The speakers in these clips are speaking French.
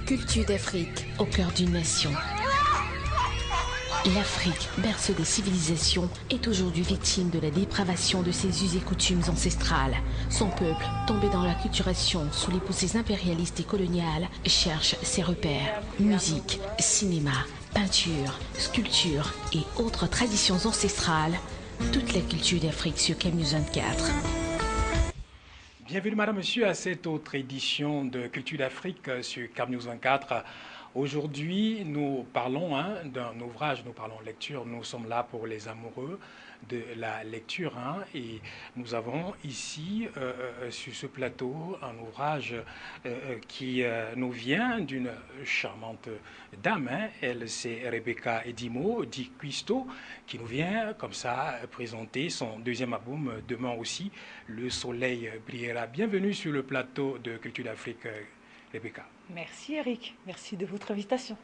Culture d'Afrique au cœur d'une nation. L'Afrique, berceau des civilisations, est aujourd'hui victime de la dépravation de ses us et coutumes ancestrales. Son peuple, tombé dans l'acculturation sous les poussées impérialistes et coloniales, cherche ses repères. Musique, cinéma, peinture, sculpture et autres traditions ancestrales. Toute la culture d'Afrique sur CAMnews 24. Bienvenue madame, monsieur à cette autre édition de Culture d'Afrique sur CAMnews 24. Aujourd'hui, nous parlons d'un ouvrage, nous parlons lecture, nous sommes là pour les amoureux de la lecture et nous avons ici sur ce plateau un ouvrage qui nous vient d'une charmante dame, elle c'est Rebecca Edimo Di Quisto qui nous vient comme ça présenter son deuxième album Demain aussi, Le Soleil brillera. Bienvenue sur le plateau de Culture d'Afrique, Rebecca. Merci Eric, merci de votre invitation.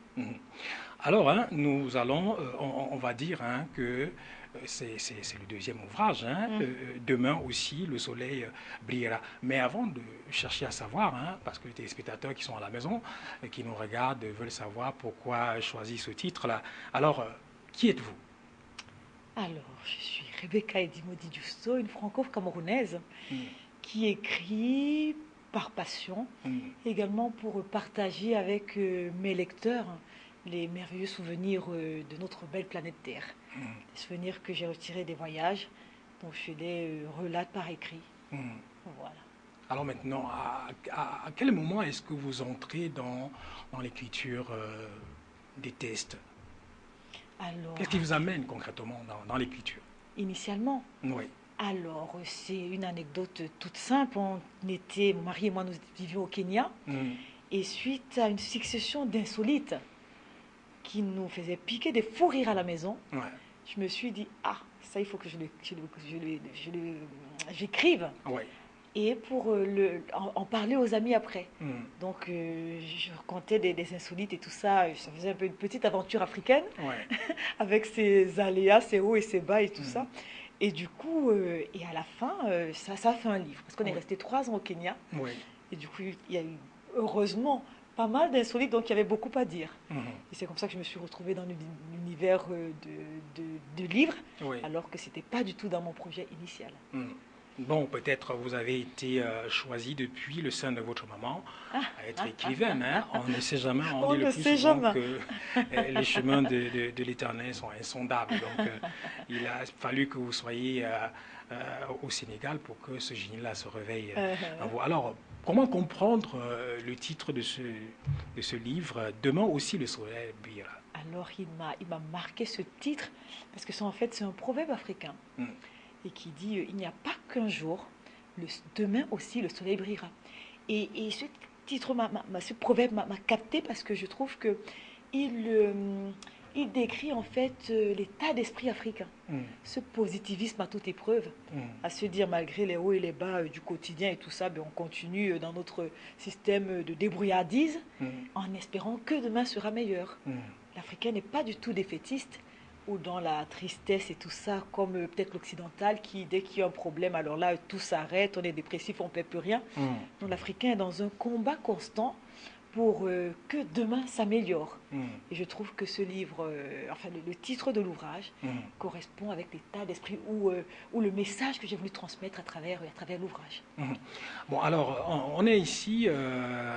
Alors, nous allons, on va dire que c'est le deuxième ouvrage. Demain aussi, le soleil brillera. Mais avant de chercher à savoir, parce que les téléspectateurs qui sont à la maison, qui nous regardent, veulent savoir pourquoi choisir ce titre-là. Alors, qui êtes-vous? Alors, je suis Rebecca Edimo Di Quisto, une franco-camerounaise qui écrit par passion, également pour partager avec mes lecteurs les merveilleux souvenirs de notre belle planète Terre. Des souvenirs que j'ai retirés des voyages, dont je les relate par écrit. Voilà. Alors maintenant, à quel moment est-ce que vous entrez dans l'écriture des textes? Qu'est-ce qui vous amène concrètement dans l'écriture? Initialement? Oui. Alors, c'est une anecdote toute simple. Mon mari et moi, nous vivions au Kenya. Et suite à une succession d'insolites qui nous faisaient piquer des fous rires à la maison, je me suis dit, ça, il faut que j'écrive. Ouais. Et pour en parler aux amis après. Donc, je racontais des insolites et tout ça. Ça faisait un peu une petite aventure africaine, avec ses aléas, ses hauts et ses bas et tout ça. Et du coup, et à la fin, ça a fait un livre. Parce qu'on est resté 3 ans au Kenya. Et du coup, il y a eu, heureusement, pas mal d'insolites, donc il y avait beaucoup à dire. Et c'est comme ça que je me suis retrouvée dans l'univers de livres, alors que ce n'était pas du tout dans mon projet initial. Bon, peut-être vous avez été choisi depuis le sein de votre maman à être écrivaine. On ne sait jamais, on dit le plus souvent que les chemins de l'Éternel sont insondables. Donc, il a fallu que vous soyez au Sénégal pour que ce génie-là se réveille en vous. Alors, comment comprendre le titre de ce livre, Demain aussi le soleil brillera? Alors, il m'a marqué ce titre parce que en fait, c'est un proverbe africain. Et qui dit il n'y a pas qu'un jour, demain aussi le soleil brillera. Et ce titre, ce proverbe m'a capté parce que je trouve que il décrit en fait l'état d'esprit africain, ce positivisme à toute épreuve, à se dire malgré les hauts et les bas du quotidien et tout ça, on continue dans notre système de débrouillardise en espérant que demain sera meilleur. L'Africain n'est pas du tout défaitiste, ou dans la tristesse et tout ça, comme peut-être l'occidental qui, dès qu'il y a un problème, alors là, tout s'arrête, on est dépressif, on ne peut plus rien. Donc l'Africain est dans un combat constant pour que demain s'améliore. Et je trouve que ce livre, enfin le titre de l'ouvrage, correspond avec l'état d'esprit ou le message que j'ai voulu transmettre à travers l'ouvrage. Bon, alors, on est ici,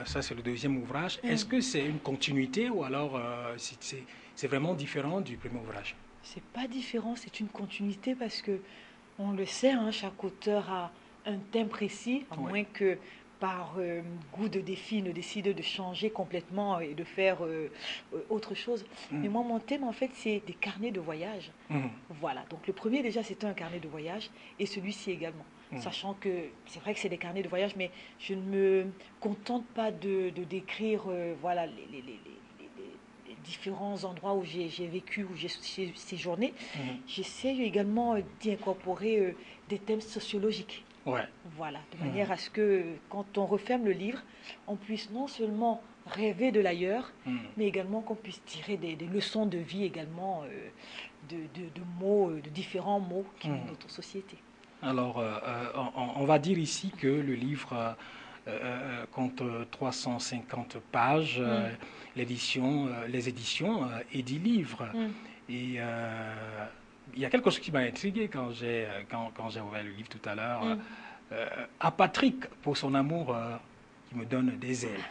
ça c'est le deuxième ouvrage. Est-ce que c'est une continuité ou alors c'est vraiment différent du premier ouvrage? C'est pas différent, c'est une continuité parce que on le sait, chaque auteur a un thème précis, à moins que par goût de défi ne décide de changer complètement et de faire autre chose. Mais moi, mon thème, en fait, c'est des carnets de voyage. Voilà, donc le premier déjà, c'était un carnet de voyage et celui-ci également. Sachant que c'est vrai que c'est des carnets de voyage, mais je ne me contente pas de décrire voilà, les différents endroits où j'ai vécu, où j'ai séjourné. J'essaie également d'y incorporer des thèmes sociologiques. Voilà, de manière à ce que quand on referme le livre, on puisse non seulement rêver de l'ailleurs, mais également qu'on puisse tirer des leçons de vie également, de mots, de différents mots qui ont notre société. Alors, on va dire ici que le livre compte 350 pages, les éditions Edilivre. Et il y a quelque chose qui m'a intrigué quand j'ai ouvert le livre tout à l'heure. À Patrick, pour son amour qui me donne des ailes.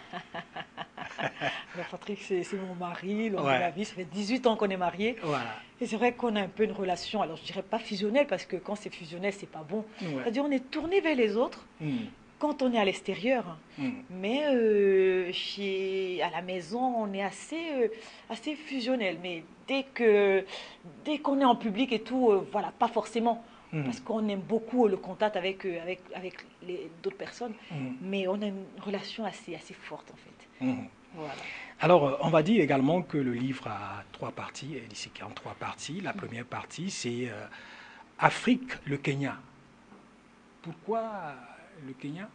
Alors Patrick, c'est mon mari, l'homme de Ouais. ma vie. Ça fait 18 ans qu'on est mariés. Voilà. Et c'est vrai qu'on a un peu une relation, alors je dirais pas fusionnelle, parce que quand c'est fusionnel, c'est pas bon. Ouais. C'est-à-dire on est tourné vers les autres quand on est à l'extérieur. Mais à la maison, on est assez fusionnel. Mais dès qu'on est en public et tout, voilà, pas forcément. Parce qu'on aime beaucoup le contact avec d'autres personnes. Mais on a une relation assez forte, en fait. Voilà. Alors, on va dire également que le livre a 3 parties, il est en 3 parties. La première partie, c'est Afrique, le Kenya. Pourquoi le Kenya?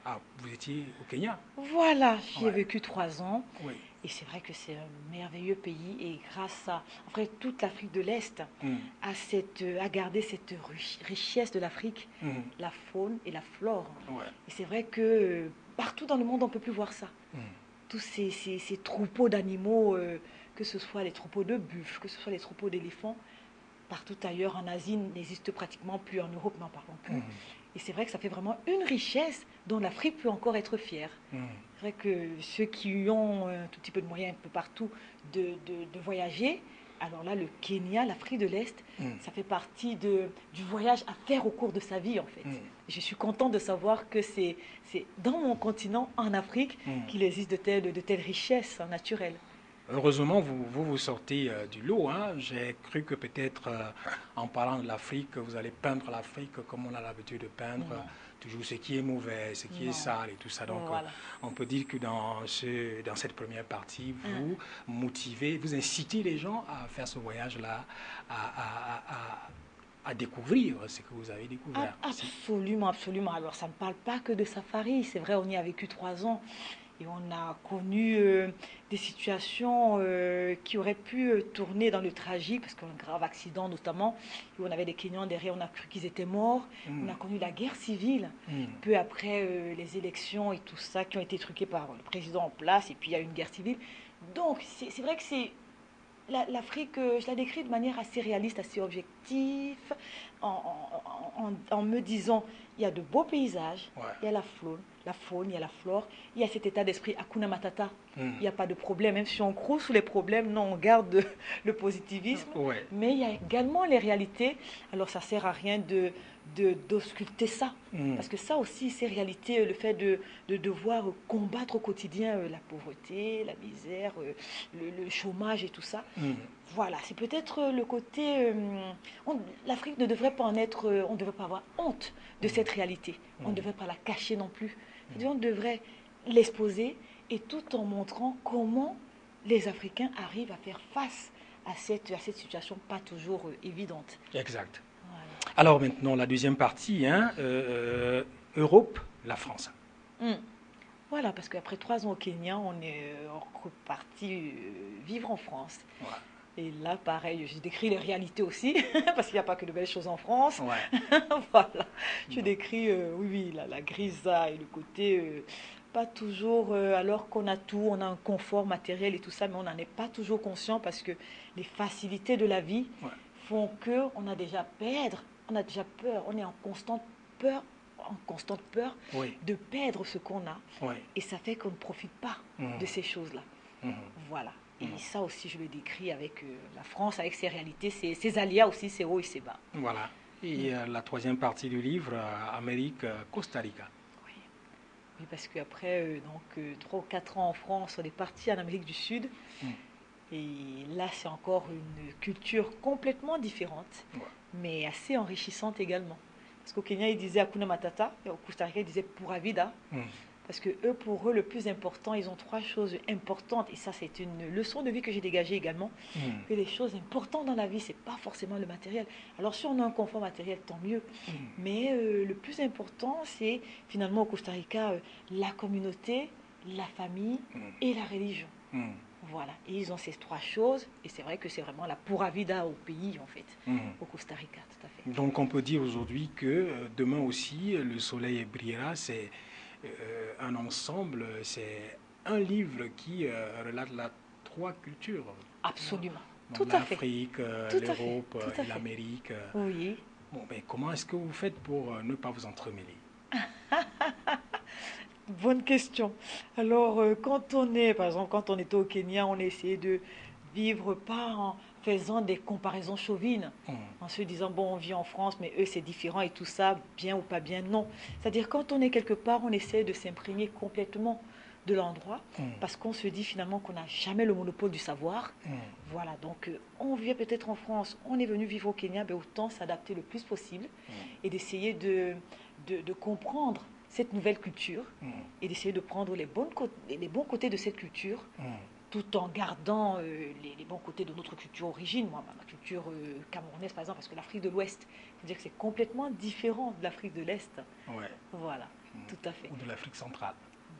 Ah, vous étiez au Kenya? Voilà, j'y ai Ouais. vécu 3 ans. Oui. Et c'est vrai que c'est un merveilleux pays. Et grâce à, en fait, toute l'Afrique de l'Est a gardé cette richesse de l'Afrique, la faune et la flore. Ouais. Et c'est vrai que partout dans le monde, on ne peut plus voir ça. Tous ces troupeaux d'animaux, que ce soit les troupeaux de buffles, que ce soit les troupeaux d'éléphants, partout ailleurs en Asie n'existe pratiquement plus, en Europe n'en parlons plus. Et c'est vrai que ça fait vraiment une richesse dont l'Afrique peut encore être fière. C'est vrai que ceux qui ont un tout petit peu de moyens un peu partout de voyager, alors là, le Kenya, l'Afrique de l'Est, ça fait partie du voyage à faire au cours de sa vie, en fait. Je suis contente de savoir que c'est dans mon continent, en Afrique, qu'il existe de telles richesses naturelles. Heureusement, vous sortez du lot. Hein. J'ai cru que peut-être en parlant de l'Afrique, vous allez peindre l'Afrique comme on a l'habitude de peindre toujours ce qui est mauvais, ce qui est sale et tout ça. Donc, Voilà. on peut dire que dans cette première partie, vous motivez, vous incitez les gens à faire ce voyage-là, à découvrir ce que vous avez découvert. Absolument, absolument. Alors, ça ne parle pas que de safari. C'est vrai, on y a vécu 3 ans. Et on a connu des situations qui auraient pu tourner dans le tragique, parce qu'un grave accident notamment, où on avait des Kenyans derrière, on a cru qu'ils étaient morts. On a connu la guerre civile, peu après les élections et tout ça, qui ont été truquées par le président en place, et puis il y a eu une guerre civile. Donc, c'est vrai que l'Afrique, je la décris de manière assez réaliste, assez objective, en me disant, il y a de beaux paysages, il y a la faune, il y a la flore, il y a cet état d'esprit Hakuna Matata. Il n'y a pas de problème, même si on croule sous les problèmes, non, on garde le positivisme. Mais il y a également les réalités. Alors ça ne sert à rien d'ausculter ça. Parce que ça aussi, c'est réalité, le fait de devoir combattre au quotidien la pauvreté, la misère, le chômage et tout ça. Voilà, c'est peut-être le côté... l'Afrique ne devrait pas en être... on ne devrait pas avoir honte de cette réalité. On ne devrait pas la cacher non plus. On devrait l'exposer, et tout en montrant comment les Africains arrivent à faire face à cette situation pas toujours évidente. Exact. Voilà. Alors maintenant, la deuxième partie, Europe, la France. Voilà, parce qu'après 3 ans au Kenya, on est reparti vivre en France. Et là, pareil, j'ai décrit les réalités aussi, parce qu'il n'y a pas que de belles choses en France. Voilà, je décris, oui, la grisaille, le côté, pas toujours, alors qu'on a tout, on a un confort matériel et tout ça, mais on n'en est pas toujours conscient, parce que les facilités de la vie font qu'on a déjà peur, on est en constante peur de perdre ce qu'on a. Et ça fait qu'on ne profite pas de ces choses-là. Voilà. Et ça aussi, je le décris avec la France, avec ses réalités, ses aléas aussi, ses hauts et ses bas. Voilà. Et la troisième partie du livre, Amérique, Costa Rica. Oui, parce qu'après 3 ou 4 ans en France, on est parti en Amérique du Sud. Et là, c'est encore une culture complètement différente, mais assez enrichissante également. Parce qu'au Kenya, ils disaient Hakuna Matata, et au Costa Rica, ils disaient Pura Vida. Parce que pour eux, le plus important, ils ont 3 choses importantes. Et ça, c'est une leçon de vie que j'ai dégagée également. Que les choses importantes dans la vie, ce n'est pas forcément le matériel. Alors, si on a un confort matériel, tant mieux. Mais le plus important, c'est finalement au Costa Rica, la communauté, la famille et la religion. Voilà. Et ils ont ces 3 choses. Et c'est vrai que c'est vraiment la pura vida au pays, en fait, au Costa Rica, tout à fait. Donc, on peut dire aujourd'hui que demain aussi, le soleil brillera. C'est un ensemble, c'est un livre qui relate la trois cultures. Absolument. Donc, Tout à fait. l'Afrique, Tout à fait. l'Europe Tout à et fait. l'Amérique. Oui. Bon, mais comment est-ce que vous faites pour ne pas vous entremêler? Bonne question. Alors, quand on est, par exemple, quand on était au Kenya, on essayait de vivre pas en faisant des comparaisons chauvines, Hum, en se disant, bon, on vit en France, mais eux, c'est différent et tout ça, bien ou pas bien. Non. C'est-à-dire, quand on est quelque part, on essaie de s'imprégner complètement de l'endroit, hum, parce qu'on se dit finalement qu'on n'a jamais le monopole du savoir. hum, Voilà, donc on vit peut-être en France, on est venu vivre au Kenya, mais autant s'adapter le plus possible hum, et d'essayer de comprendre cette nouvelle culture hum, et d'essayer de prendre les bons côtés de cette culture hum. tout en gardant les bons côtés de notre culture origine. Moi, ma culture camerounaise, par exemple, parce que l'Afrique de l'Ouest, il faut dire que c'est complètement différent de l'Afrique de l'Est. Ouais. Voilà, Hum. tout à fait. Ou de l'Afrique centrale.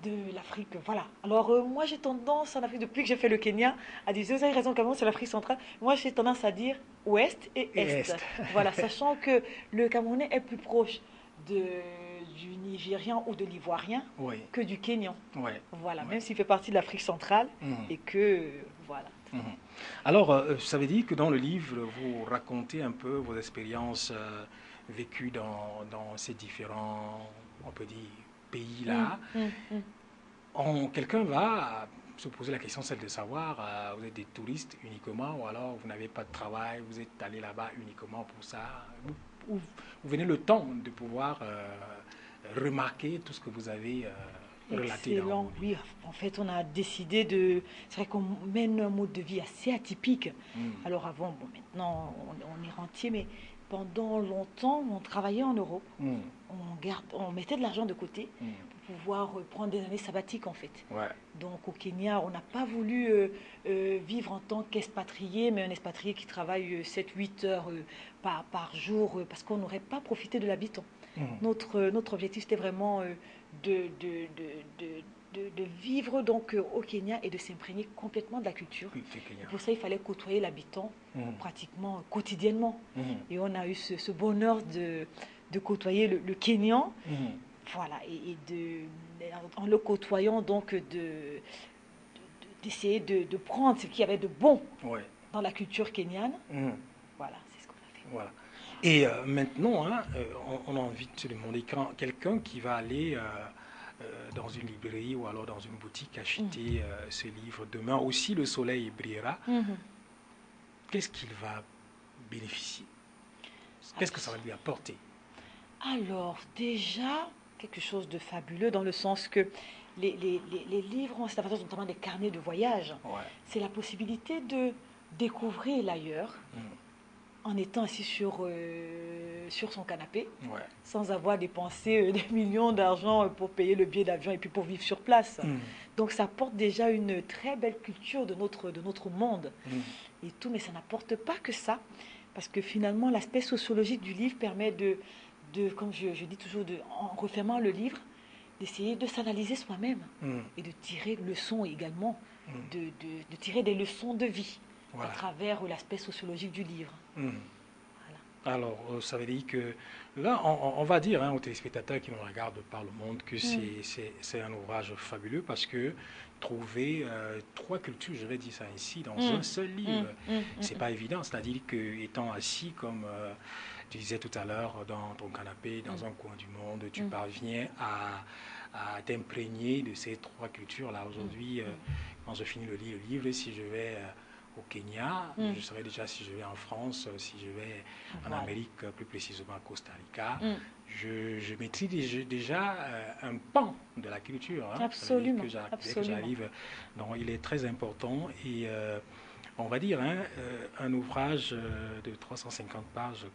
De l'Afrique, voilà. Alors, moi, j'ai tendance en Afrique, depuis que j'ai fait le Kenya, à dire, vous avez raison, Cameroun, c'est l'Afrique centrale. Moi, j'ai tendance à dire ouest et Et est. Est. Voilà, sachant que le Camerounais est plus proche de, du Nigérian ou de l'Ivoirien Oui. que du Kenyan. Ouais. Voilà, Ouais. même s'il fait partie de l'Afrique centrale Hum, et que, voilà. hum. Alors, ça veut dire que dans le livre, vous racontez un peu vos expériences vécues dans ces différents, on peut dire, Hum, pays-là. hum, hum. Quelqu'un va se poser la question, celle de savoir, vous êtes des touristes uniquement, ou alors vous n'avez pas de travail, vous êtes allé là-bas uniquement pour ça, ou vous venez le temps de pouvoir remarquer tout ce que vous avez relaté dans vos Excellent. livres. Oui, en fait, on a décidé de. C'est vrai qu'on mène un mode de vie assez atypique. Hmm. Alors avant, bon, maintenant, on est rentier, mais pendant longtemps, on travaillait en Europe. Hmm. On mettait de l'argent de côté Hmm. pour pouvoir prendre des années sabbatiques, en fait. Ouais. Donc au Kenya, on n'a pas voulu vivre en tant qu'expatrié, mais un expatrié qui travaille 7-8 heures par jour, parce qu'on n'aurait pas profité de l'habitant. Hmm. Notre objectif, c'était vraiment de, de, de, de vivre donc au Kenya et de s'imprégner complètement de la culture. Oui, c'est Et Kenya. pour ça, il fallait côtoyer l'habitant Hmm. pratiquement quotidiennement. Hmm. Et on a eu ce bonheur de côtoyer le Kenyan. Hmm. Voilà, en le côtoyant, donc, d'essayer de prendre ce qu'il y avait de bon Ouais. dans la culture kenyane. Hmm. Voilà, c'est ce qu'on a fait. Voilà. Et maintenant, hein, on a envie de se demander quelqu'un qui va aller dans une librairie ou alors dans une boutique acheter ce livre demain, aussi le soleil brillera, Mhm. qu'est-ce qu'il va bénéficier? Qu'est-ce que ça va lui apporter? Alors, déjà, quelque chose de fabuleux dans le sens que les livres, c'est la façon notamment des carnets de voyage. Ouais. C'est la possibilité de découvrir l'ailleurs Hmm. en étant assis sur son canapé, Ouais. sans avoir dépensé des millions d'argent pour payer le billet d'avion et puis pour vivre sur place. Hmm. Donc ça apporte déjà une très belle culture de notre monde Hmm. et tout, mais ça n'apporte pas que ça, parce que finalement l'aspect sociologique du livre permet comme je dis toujours, en refermant le livre, d'essayer de s'analyser soi-même Hmm. et de tirer leçons également, Hmm. de tirer des leçons de vie Voilà. à travers l'aspect sociologique du livre. Hmm. Voilà. Alors, ça veut dire que là, on va dire hein, aux téléspectateurs qui nous regardent par le monde que c'est un ouvrage fabuleux parce que trouver trois cultures, je vais dire ça ici, dans un seul livre, c'est pas évident. C'est-à-dire que étant assis, comme tu disais tout à l'heure, dans ton canapé, dans un coin du monde, tu parviens à t'imprégner de ces trois cultures-là. Aujourd'hui, quand je finis le livre, si je vais au Kenya, je saurais déjà si je vais en France, si je vais en Voilà. Amérique, plus précisément à Costa Rica. Je maîtrise déjà un pan de la culture. Hein. Absolument, Dès que absolument. j'arrive, donc il est très important et on va dire hein, un ouvrage de 350 pages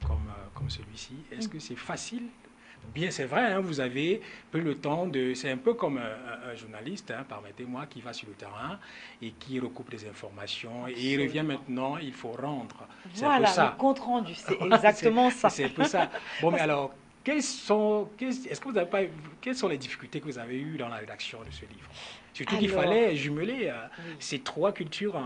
comme celui-ci, est-ce que c'est facile? Bien, c'est vrai, hein, vous avez pris le temps de... C'est un peu comme un journaliste, hein, permettez-moi, qui va sur le terrain et qui recoupe les informations. Et il revient Absolument. maintenant, il faut rendre. C'est un peu Voilà, ça. le compte rendu, c'est Voilà, exactement ça. C'est un peu ça. Bon, mais alors, est-ce que vous avez pas, quelles sont les difficultés que vous avez eues dans la rédaction de ce livre? Surtout qu'il Alors, fallait jumeler oui. ces trois cultures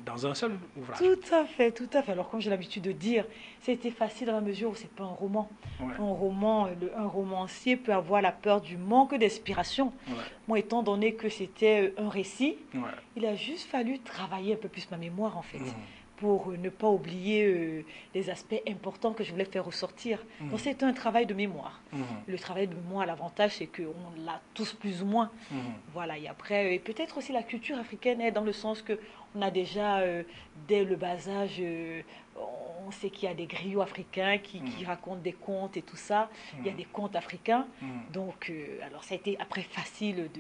dans un seul ouvrage. Tout à fait, tout à fait. Alors, comme j'ai l'habitude de dire, c'était facile dans la mesure où c'est pas un roman. Ouais. Un roman, un romancier peut avoir la peur du manque d'inspiration. Ouais. Moi, étant donné que c'était un récit, Ouais. il a juste fallu travailler un peu plus ma mémoire, en fait, Mhm. pour ne pas oublier les aspects importants que je voulais faire ressortir. Mhm. Donc, c'est un travail de mémoire. Mhm. Le travail de mémoire, l'avantage, c'est qu'on l'a tous plus ou moins. Mhm. Voilà, et après, et peut-être aussi la culture africaine est dans le sens que on a déjà, dès le bas âge, on sait qu'il y a des griots africains qui racontent des contes et tout ça. Il y a des contes africains. Donc, alors ça a été après facile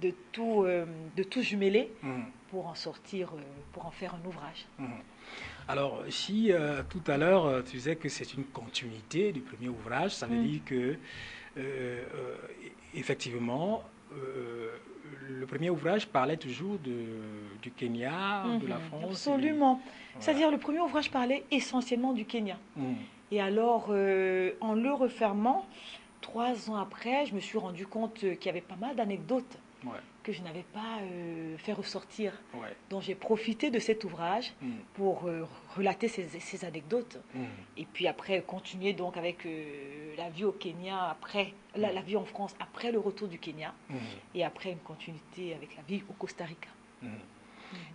de tout jumeler Mhm. pour en sortir, pour en faire un ouvrage. Mhm. Alors, si tout à l'heure tu disais que c'est une continuité du premier ouvrage, ça veut dire que effectivement, le premier ouvrage parlait toujours du Kenya, de la France. Absolument. Voilà. C'est-à-dire, le premier ouvrage parlait essentiellement du Kenya. Et alors, en le refermant, 3 ans après, je me suis rendu compte qu'il y avait pas mal d'anecdotes Ouais. que je n'avais pas fait ressortir. Ouais. Donc j'ai profité de cet ouvrage pour relater ces anecdotes. Et puis après, continuer donc avec la vie au Kenya, après, la vie en France après le retour du Kenya. Et après, une continuité avec la vie au Costa Rica.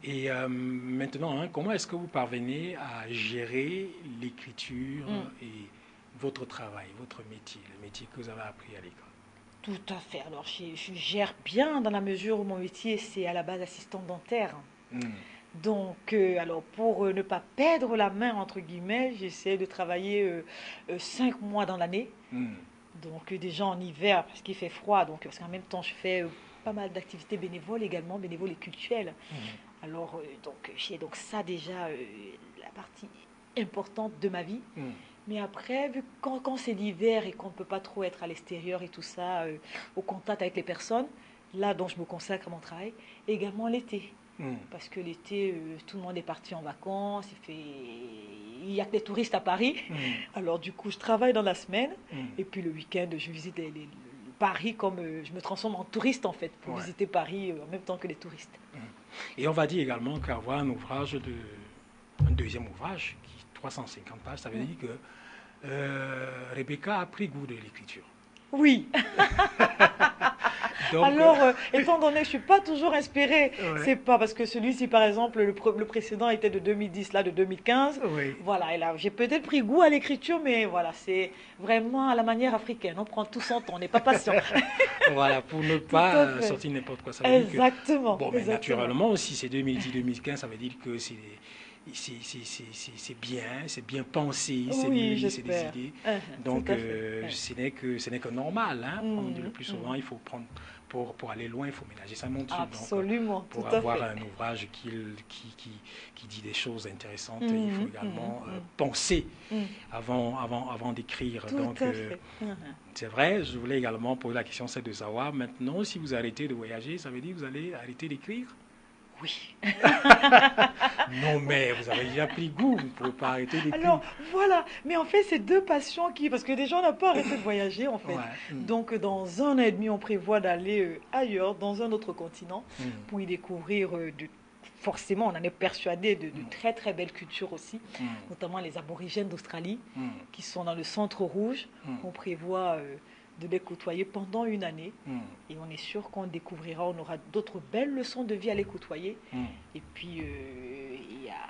Et maintenant, comment est-ce que vous parvenez à gérer l'écriture et votre travail, votre métier, le métier que vous avez appris à l'école? Tout à fait. Alors, je gère bien dans la mesure où mon métier, c'est à la base assistant dentaire. Donc, alors pour ne pas perdre la main, entre guillemets, j'essaie de travailler 5 mois dans l'année. Donc, déjà en hiver, parce qu'il fait froid. Donc, parce qu'en même temps, je fais pas mal d'activités bénévoles également, bénévoles et culturelles. Alors, donc, j'ai donc ça déjà, la partie importante de ma vie. Mais après, vu que quand c'est l'hiver et qu'on ne peut pas trop être à l'extérieur et tout ça, au contact avec les personnes, là dont je me consacre à mon travail, et également l'été. Parce que l'été, tout le monde est parti en vacances, il n'y a que des touristes à Paris. Alors du coup, je travaille dans la semaine, et puis le week-end, je visite Paris comme je me transforme en touriste en fait, pour visiter Paris en même temps que les touristes. Et on va dire également qu'avoir un deuxième ouvrage, qui 350 pages, ça veut dire que Rebecca a pris goût de l'écriture. Oui. Donc, alors, étant donné que je ne suis pas toujours inspirée, c'est pas parce que celui-ci, par exemple, le précédent était de 2010, là de 2015. Voilà, et là, j'ai peut-être pris goût à l'écriture, mais voilà, c'est vraiment à la manière africaine. On prend tout son temps, on n'est pas patient. Voilà, pour ne pas sortir n'importe quoi. Ça veut exactement. Dire que, bon, mais naturellement, si c'est 2010-2015, ça veut dire que c'est bien pensé, c'est mûri, c'est des idées. Donc, ce n'est que normal. Hein. Le plus souvent, il faut prendre, pour aller loin, il faut ménager sa monture. Absolument. Donc, pour avoir un ouvrage qui dit des choses intéressantes, il faut également penser avant d'écrire. Donc, c'est vrai, je voulais également poser la question, c'est de savoir, maintenant, si vous arrêtez de voyager, ça veut dire que vous allez arrêter d'écrire? Oui. Non, mais vous avez déjà pris goût, vous ne pouvez pas arrêter d'écrire. Alors, voilà. Mais en fait, c'est deux passions parce que déjà, on n'a pas arrêté de voyager, en fait. Donc, dans 1 an et demi, on prévoit d'aller ailleurs, dans un autre continent, pour y découvrir forcément, on en est persuadé de très, très belles cultures aussi, notamment les aborigènes d'Australie, qui sont dans le centre rouge. On prévoit de les côtoyer pendant 1 année. Et on est sûr qu'on découvrira, on aura d'autres belles leçons de vie à les côtoyer. Et puis,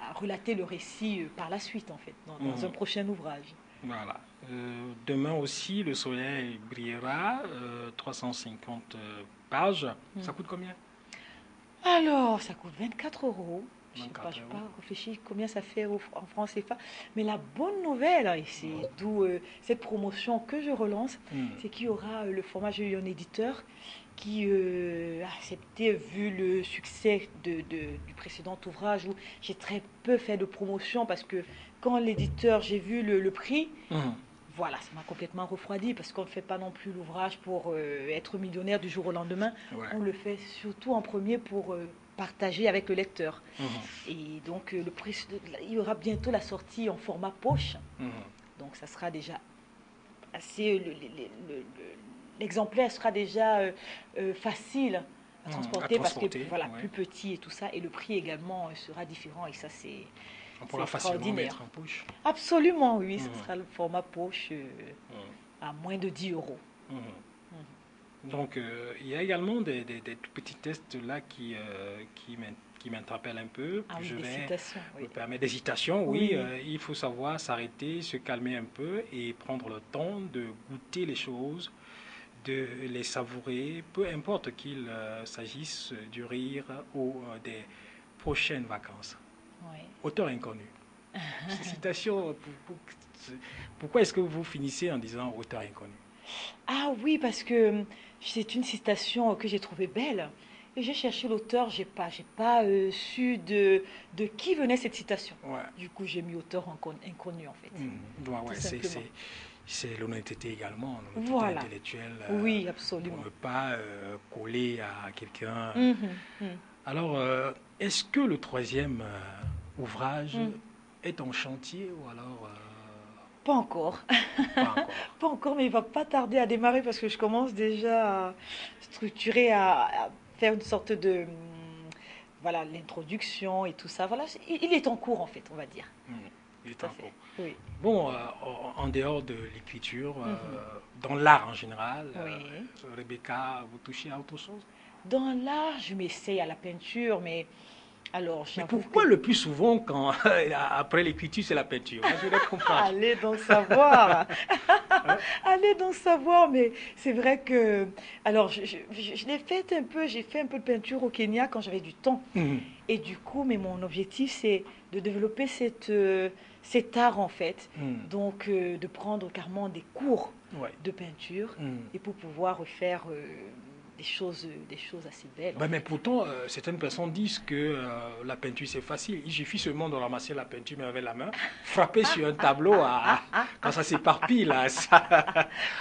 à relater le récit par la suite, en fait, dans un prochain ouvrage. Voilà. Demain aussi, le soleil brillera, 350 pages. Ça coûte combien? Alors, ça coûte 24 €. Je n'ai pas réfléchi combien ça fait en francs CFA. Mais la bonne nouvelle, et c'est d'où cette promotion que je relance, c'est qu'il y aura le format, j'ai eu un éditeur qui a accepté, vu le succès du précédent ouvrage où j'ai très peu fait de promotion parce que quand l'éditeur, j'ai vu le prix, voilà, ça m'a complètement refroidi parce qu'on ne fait pas non plus l'ouvrage pour être millionnaire du jour au lendemain. On le fait surtout en premier pour partager avec le lecteur. Et donc, il y aura bientôt la sortie en format poche. Donc, ça sera déjà assez... L'exemplaire sera déjà facile à transporter parce que voilà, ouais. plus petit et tout ça. Et le prix également sera différent. Et ça, On pourra facilement mettre en poche. Absolument, oui. Ce sera le format poche à moins de 10 euros. Donc, il y a également des tout petits tests là qui m'interpellent un peu. Ah oui, Je des vais citations, me permettre d'hésitation. Oui. Il faut savoir s'arrêter, se calmer un peu et prendre le temps de goûter les choses, de les savourer, peu importe qu'il s'agisse du rire ou des prochaines vacances. Oui. Auteur inconnu. Ces citations, pourquoi est-ce que vous finissez en disant auteur inconnu? Ah oui, parce que c'est une citation que j'ai trouvée belle. Et j'ai cherché l'auteur, j'ai pas su de qui venait cette citation. Ouais. Du coup, j'ai mis auteur inconnu en fait. Ouais, c'est l'honnêteté également, l'honnêteté Voilà. intellectuelle. Oui, absolument. Pour ne pas coller à quelqu'un. Mhm. Alors, est-ce que le troisième ouvrage est en chantier ou alors Pas encore. pas encore? Pas encore, mais il va pas tarder à démarrer parce que je commence déjà à structurer, à faire une sorte de voilà, l'introduction et tout ça. Voilà, il est en cours en fait, on va dire. Il est Tout à en fait. cours. Oui. Bon, en dehors de l'écriture, dans l'art en général, Oui. Rebecca, vous touchez à autre chose? Dans l'art, je m'essaye à la peinture, mais alors Mais j'avoue pourquoi que le plus souvent, quand après l'écriture, c'est la peinture? Moi, je ne comprends pas. allez donc savoir. Allez donc savoir, mais c'est vrai que alors je l'ai fait un peu, j'ai fait un peu de peinture au Kenya quand j'avais du temps. Mhm. Et du coup, mais mon objectif, c'est de développer cet art, en fait. Donc, de prendre carrément des cours Ouais. de peinture Mhm. et pour pouvoir faire des choses assez belles. En Ben, mais fait. pourtant, certaines personnes disent que la peinture c'est facile. Il suffit seulement de ramasser la peinture mais avec la main, frapper sur un tableau quand ça s'éparpille là.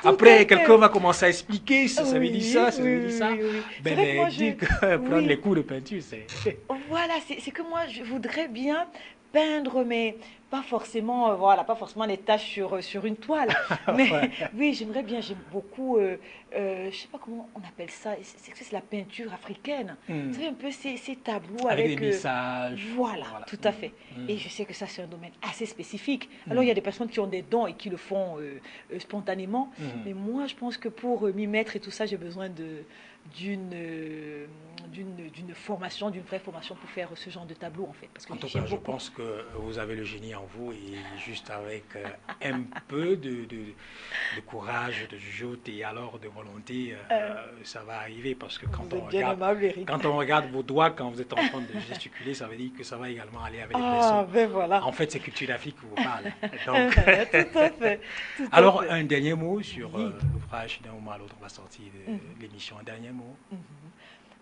Tout Après, à quelqu'un fait. va commencer à expliquer ça veut dire Oui, ça, ça oui, veut dire oui, ça. oui, oui. C'est Ben, vrai que mais moi, dit que prendre les oui, cours de peinture, c'est. voilà, c'est que moi, je voudrais bien peindre, mais pas forcément, voilà, pas forcément des taches sur une toile. Mais Ouais. oui, j'aimerais bien, j'aime beaucoup, je sais pas comment on appelle ça, c'est la peinture africaine. Vous Hmm. savez, un peu ces tableaux Avec des avec, messages. voilà, Voilà. tout à fait. Hmm. Et je sais que ça, c'est un domaine assez spécifique. Alors, il y Hmm. a des personnes qui ont des dons et qui le font spontanément. Hmm. Mais moi, je pense que pour m'y mettre et tout ça, j'ai besoin d'une d'une formation, d'une vraie formation pour faire ce genre de tableau en fait. Parce que En tout j'aime cas, je beaucoup. pense que vous avez le génie en vous et juste avec un peu de courage, de jugeote et alors de volonté, ça va arriver parce que Vous êtes bien aimable, Eric. quand on regarde vos doigts, quand vous êtes en train de gesticuler, ça veut dire que ça va également aller avec les Ah, pinceaux. ben voilà. En fait, c'est culture d'Afrique qui vous parle. Donc, Tout à fait. Tout à alors, fait. un dernier mot sur Oui. l'ouvrage d'un moment à l'autre, on va sortir de l'émission. Un dernier mot.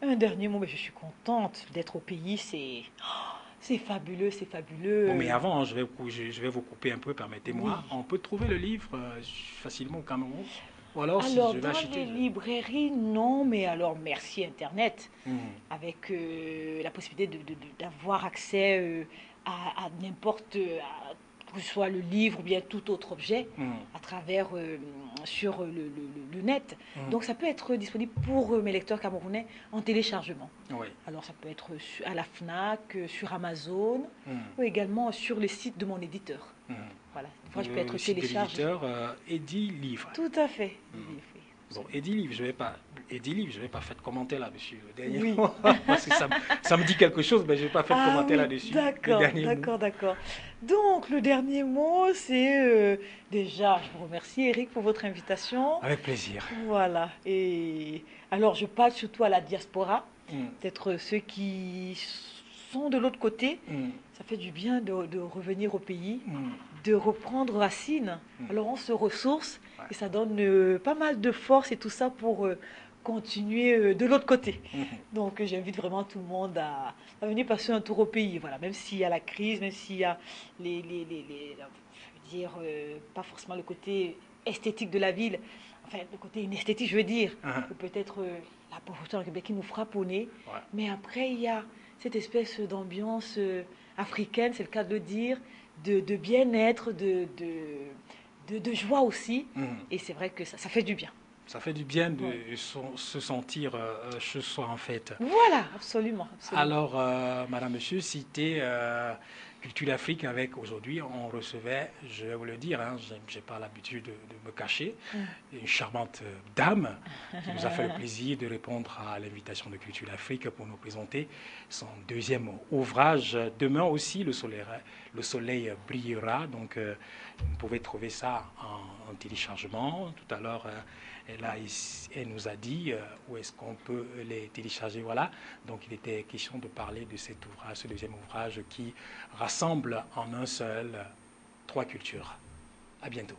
Un dernier mot, mais je suis contente d'être au pays. C'est fabuleux, c'est fabuleux. Bon, mais avant, je vais vous couper un peu, permettez-moi. Oui. On peut trouver le livre facilement au Cameroun. Ou alors, si Alors, je vais dans acheter. les librairies, non, mais alors merci Internet, Mhm. avec la possibilité d'avoir accès à n'importe, que ce soit le livre ou bien tout autre objet, Mhm. à travers, sur le net. Mhm. Donc, ça peut être disponible pour mes lecteurs camerounais en téléchargement. Oui. Alors, ça peut être à la FNAC, sur Amazon, Mhm. ou également sur le site de mon éditeur. Mhm. Voilà, des fois, je peux être Le site de téléchargé. l'éditeur Eddy Livre. Tout à fait. Mhm. Oui. Bon, Eddy Livre, je ne vais pas faire de commentaire là-dessus. Le dernier Oui. mot, parce que ça me dit quelque chose, mais je ne vais pas faire de Ah commentaire oui, là-dessus. Le d'accord, dernier mot. d'accord. Donc, le dernier mot, c'est déjà, je vous remercie Eric pour votre invitation. Avec plaisir. Voilà. Et alors, je parle surtout à la diaspora, Mhm. peut-être ceux qui sont de l'autre côté. Mhm. Ça fait du bien de revenir au pays, Mhm. de reprendre racine. Mhm. Alors, on se ressource Ouais. et ça donne pas mal de force et tout ça pour continuer de l'autre côté. Mhm. Donc j'invite vraiment tout le monde à venir passer un tour au pays. Voilà, même s'il y a la crise, même s'il y a je veux dire, pas forcément le côté esthétique de la ville, enfin le côté inesthétique, je veux dire, Mhm. ou peut-être la pauvreté en Québec qui nous frappe au nez. Ouais. Mais après, il y a cette espèce d'ambiance africaine, c'est le cas de le dire, de bien-être, de joie aussi. Mhm. Et c'est vrai que ça fait du bien. Ça fait du bien de se sentir chez soi, en fait. Voilà, absolument. Absolument. Alors, madame, monsieur, cité Culture d'Afrique avec, aujourd'hui, on recevait, je vais vous le dire, hein, je n'ai pas l'habitude de me cacher, une charmante dame qui nous a fait le plaisir de répondre à l'invitation de Culture d'Afrique pour nous présenter son deuxième ouvrage. Demain aussi, le soleil brillera, donc vous pouvez trouver ça en téléchargement. Tout à l'heure, elle nous a dit où est-ce qu'on peut les télécharger. Voilà. Donc il était question de parler de cet ouvrage, ce deuxième ouvrage qui rassemble en un seul 3 cultures. À bientôt.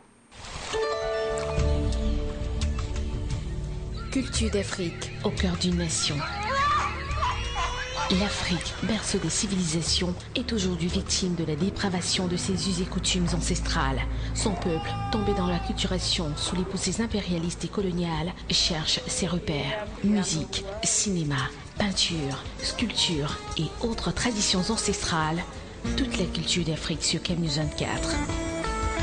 Culture d'Afrique au cœur d'une nation. L'Afrique, berceau des civilisations, est aujourd'hui victime de la dépravation de ses us et coutumes ancestrales. Son peuple, tombé dans l'acculturation sous les poussées impérialistes et coloniales, cherche ses repères. Musique, cinéma, peinture, sculpture et autres traditions ancestrales. Toute la culture d'Afrique sur CAMNews 24.